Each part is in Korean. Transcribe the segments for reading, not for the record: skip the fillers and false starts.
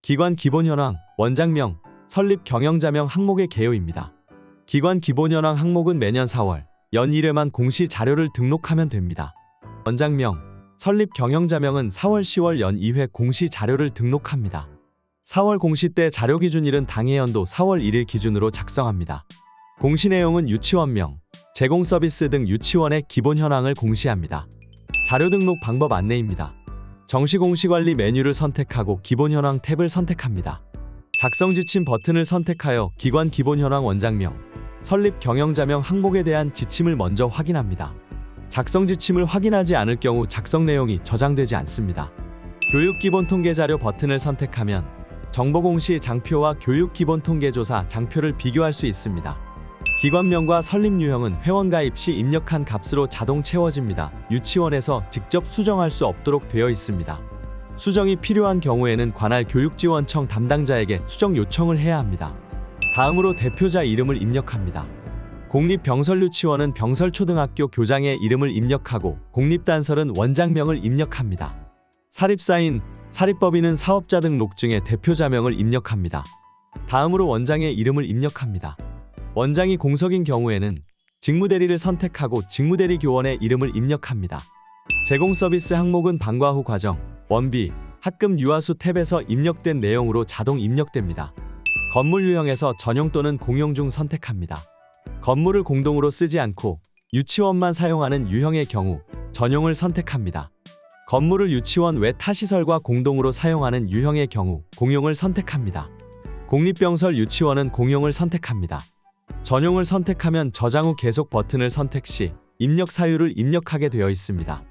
기관 기본 현황, 원장명, 설립 경영자명 항목의 개요입니다. 기관 기본 현황 항목은 매년 4월, 연 1회만 공시 자료를 등록하면 됩니다. 원장명, 설립 경영자명은 4월, 10월 연 2회 공시 자료를 등록합니다. 4월 공시 때 자료 기준일은 당해 연도 4월 1일 기준으로 작성합니다. 공시 내용은 유치원명, 제공 서비스 등 유치원의 기본 현황을 공시합니다. 자료 등록 방법 안내입니다. 정시 공시 관리 메뉴를 선택하고 기본 현황 탭을 선택합니다. 작성 지침 버튼을 선택하여 기관 기본 현황 원장명, 설립 경영자명 항목에 대한 지침을 먼저 확인합니다. 작성 지침을 확인하지 않을 경우 작성 내용이 저장되지 않습니다. 교육 기본 통계 자료 버튼을 선택하면 정보 공시 장표와 교육 기본 통계 조사 장표를 비교할 수 있습니다. 기관명과 설립 유형은 회원 가입 시 입력한 값으로 자동 채워집니다. 유치원에서 직접 수정할 수 없도록 되어 있습니다. 수정이 필요한 경우에는 관할 교육지원청 담당자에게 수정 요청을 해야 합니다. 다음으로 대표자 이름을 입력합니다. 공립병설유치원은 병설초등학교 교장의 이름을 입력하고 공립단설은 원장명을 입력합니다. 사립사인, 사립법인은 사업자 등록증에 대표자명을 입력합니다. 다음으로 원장의 이름을 입력합니다. 원장이 공석인 경우에는 직무대리를 선택하고 직무대리 교원의 이름을 입력합니다. 제공 서비스 항목은 방과 후 과정, 원비, 학금 유아수 탭에서 입력된 내용으로 자동 입력됩니다. 건물 유형에서 전용 또는 공용 중 선택합니다. 건물을 공동으로 쓰지 않고 유치원만 사용하는 유형의 경우 전용을 선택합니다. 건물을 유치원 외 타시설과 공동으로 사용하는 유형의 경우 공용을 선택합니다. 공립병설 유치원은 공용을 선택합니다. 전용을 선택하면 저장 후 계속 버튼을 선택 시 입력 사유를 입력하게 되어 있습니다.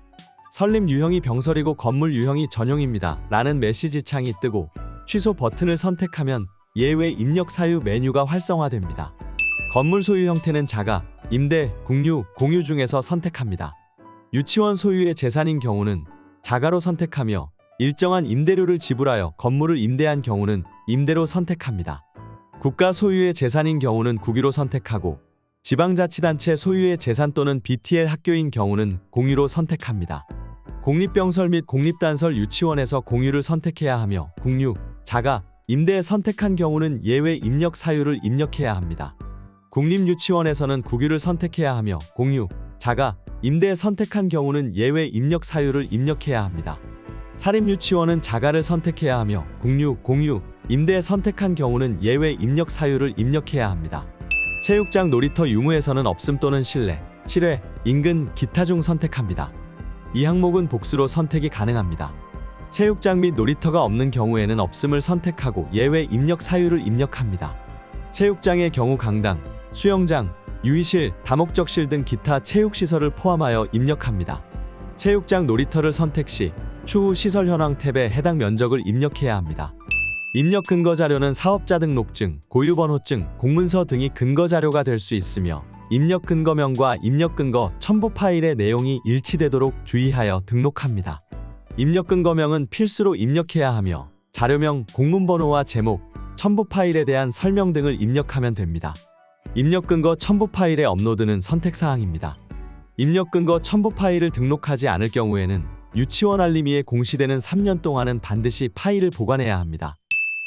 설립 유형이 병설이고 건물 유형이 전용입니다. 라는 메시지 창이 뜨고 취소 버튼을 선택하면 예외 입력 사유 메뉴가 활성화됩니다. 건물 소유 형태는 자가, 임대, 국유, 공유 중에서 선택합니다. 유치원 소유의 재산인 경우는 자가로 선택하며 일정한 임대료를 지불하여 건물을 임대한 경우는 임대로 선택합니다. 국가 소유의 재산인 경우는 국유로 선택하고 지방자치단체 소유의 재산 또는 BTL 학교인 경우는 공유로 선택합니다. 공립병설 및 공립단설 유치원에서 공유를 선택해야 하며 국유, 자가, 임대 선택한 경우는 예외 입력 사유를 입력해야 합니다. 국립유치원에서는 국유를 선택해야 하며 공유, 자가, 임대 선택한 경우는 예외 입력 사유를 입력해야 합니다. 사립유치원은 자가를 선택해야 하며 국유, 공유, 임대 선택한 경우는 예외 입력 사유를 입력해야 합니다. 체육장 놀이터 유무에서는 없음 또는 실내, 실외, 인근, 기타 중 선택합니다. 이 항목은 복수로 선택이 가능합니다. 체육장 및 놀이터가 없는 경우에는 없음을 선택하고 예외 입력 사유를 입력합니다. 체육장의 경우 강당, 수영장, 유의실, 다목적실 등 기타 체육시설을 포함하여 입력합니다. 체육장 놀이터를 선택 시 추후 시설 현황 탭에 해당 면적을 입력해야 합니다. 입력 근거 자료는 사업자 등록증, 고유번호증, 공문서 등이 근거 자료가 될 수 있으며 입력 근거명과 입력 근거 첨부 파일의 내용이 일치되도록 주의하여 등록합니다. 입력 근거명은 필수로 입력해야 하며 자료명, 공문번호와 제목, 첨부 파일에 대한 설명 등을 입력하면 됩니다. 입력 근거 첨부 파일의 업로드는 선택사항입니다. 입력 근거 첨부 파일을 등록하지 않을 경우에는 유치원 알림이에 공시되는 3년 동안은 반드시 파일을 보관해야 합니다.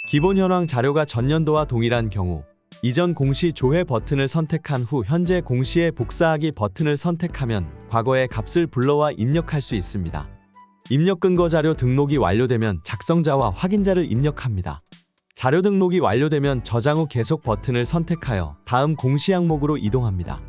기본 현황 자료가 전년도와 동일한 경우 이전 공시 조회 버튼을 선택한 후 현재 공시에 복사하기 버튼을 선택하면 과거의 값을 불러와 입력할 수 있습니다. 입력 근거 자료 등록이 완료되면 작성자와 확인자를 입력합니다. 자료 등록이 완료되면 저장 후 계속 버튼을 선택하여 다음 공시 항목으로 이동합니다.